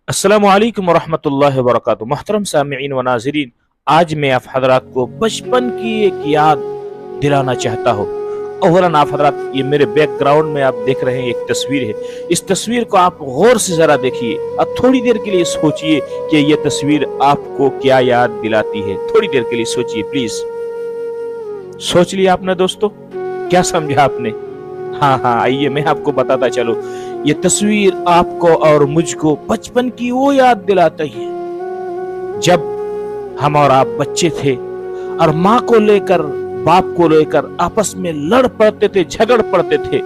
अस्सलामु अलैकुम वरहमतुल्लाहि वबरकातुहू। मोहतरम सामिईन व नाज़रीन, आज मैं आप हजरात को बचपन की एक याद दिलाना चाहता हूँ। अव्वलन आप हजरात, ये मेरे बैकग्राउंड में आप देख रहे हैं एक तस्वीर है। इस तस्वीर को आप गौर से जरा देखिए और थोड़ी देर के लिए सोचिए कि ये तस्वीर आपको क्या याद दिलाती है। थोड़ी देर के लिए सोचिए प्लीज। सोच लिया आपने दोस्तों? क्या समझा आपने? हाँ, आइए मैं आपको बताता चलो। ये तस्वीर आपको और मुझको बचपन की वो याद दिलाती है जब हम और आप बच्चे थे और माँ को लेकर, बाप को लेकर आपस में लड़ पड़ते थे, झगड़ पड़ते थे।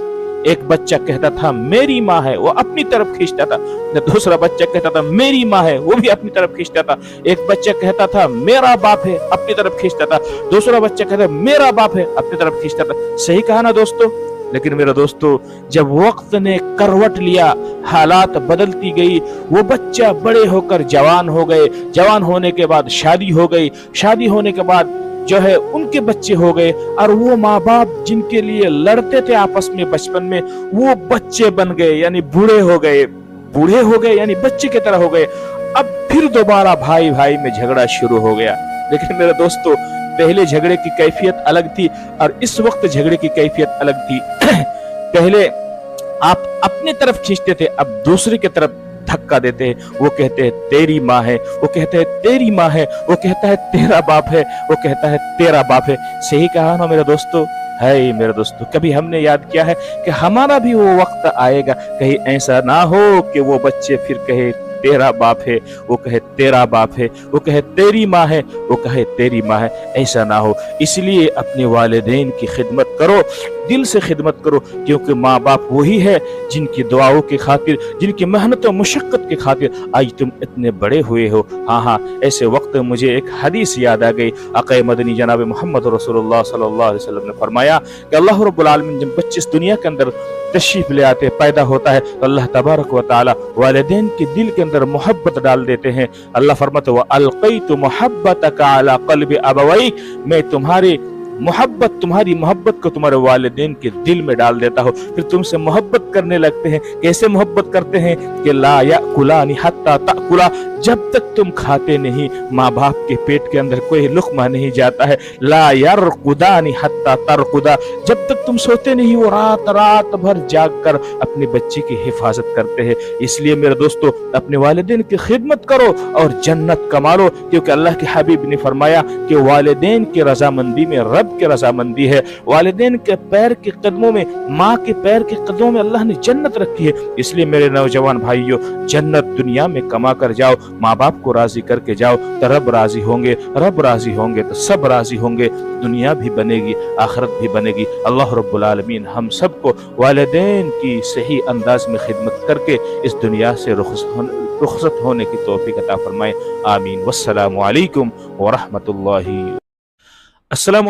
एक बच्चा कहता था मेरी माँ है, वो अपनी तरफ खींचता था। दूसरा बच्चा कहता था मेरी माँ है, वो भी अपनी तरफ खींचता था। एक बच्चा कहता था मेरा बाप है, अपनी तरफ खींचता था। दूसरा बच्चा कहता मेरा बाप है, अपनी तरफ खींचता था। सही कहा ना दोस्तों? लेकिन मेरे दोस्तों, जब वक्त ने करवट लिया, हालात बदलती गई, वो बच्चा बड़े होकर जवान हो गए, जवान होने के बाद शादी हो गई, शादी होने के बाद जो है उनके बच्चे हो गए, और वो माँ बाप जिनके लिए लड़ते थे आपस में बचपन में, वो बच्चे बन गए, यानी बूढ़े हो गए। बूढ़े हो गए यानी बच्चे की तरह हो गए। अब फिर दोबारा भाई भाई में झगड़ा शुरू हो गया। लेकिन मेरे दोस्तों, पहले झगड़े की कैफियत अलग थी और इस वक्त झगड़े की कैफियत अलग थी। पहले आप अपनी तरफ खींचते थे, अब दूसरे की तरफ धक्का देते हैं। वो कहते हैं तेरी माँ है, वो कहते हैं तेरी माँ है, वो कहता है तेरा बाप है, वो कहता है तेरा बाप है। सही कहा ना मेरे दोस्तों? है मेरे दोस्तों, कभी हमने याद किया है कि हमारा भी वो वक्त आएगा, कहीं ऐसा ना हो कि वो बच्चे फिर कहे तेरा बाप है, वो कहे तेरा बाप है, वो कहे तेरी माँ है, वो कहे तेरी माँ है। ऐसा ना हो, इसलिए अपने वालिदैन की खिदमत करो, दिल से खिदमत करो, क्योंकि माँ बाप वही है जिनकी दुआओं की खातिर, जिनकी मेहनत और मुशक्कत की खातिर आज तुम इतने बड़े हुए हो। हाँ, ऐसे वक्त मुझे एक हदीस याद आ गई। आक़ा मदनी जनाब मोहम्मद रसूलुल्लाह सल्लल्लाहु अलैहि वसल्लम ने फरमाया कि अल्लाह रब्बुल आलमीन जब बच्चे इस दुनिया के अंदर तशरीफ ले आते, पैदा होता है, तो अल्लाह तबारक व तआला वालिदैन के दिल के अंदर मोहब्बत डाल देते हैं। अल्लाह फरमाते व अलक़ैतु मोहब्बतका अला क़ल्बि अबवैक, मैं तुम्हारी मोहब्बत को तुम्हारे वालिदैन के दिल में डाल देता हूँ। फिर तुमसे मोहब्बत करने लगते हैं। कैसे मोहब्बत करते हैं कि ला याकुलानी हत्ता ताकुला, जब तक तुम खाते नहीं, माँ बाप के पेट के अंदर कोई लुक़मा नहीं जाता है। ला यरकुदानी हत्ता तरकुदा, जब तक तुम सोते नहीं, वो रात रात भर जाग कर अपने बच्चे की हिफाजत करते हैं। इसलिए मेरे दोस्तों, अपने वालिदैन की खिदमत करो और जन्नत कमा लो, क्योंकि अल्लाह के हबीब ने फरमाया कि वालिदैन की रजामंदी में रब की रजामंदी है। वालिदैन के पैर के कदमों में, माँ के पैर के कदमों में अल्लाह ने जन्नत रखी है। इसलिए मेरे नौजवान भाइयों, जन्नत दुनिया में कमा कर जाओ, माँ बाप को राजी करके जाओ, तो रब राजी होंगे, रब राजी होंगे तो सब राजी होंगे। दुनिया भी बनेगी, आखिरत भी बनेगी। अल्लाह रब्बुल आलमीन हम सबको वालिदैन की सही अंदाज में खिदमत करके इस दुनिया से रुखसत होने की तौफीक अता फरमाए। आमीन। वस्सलामु अलैकुम व रहमतुल्लाहि। अस्सलामु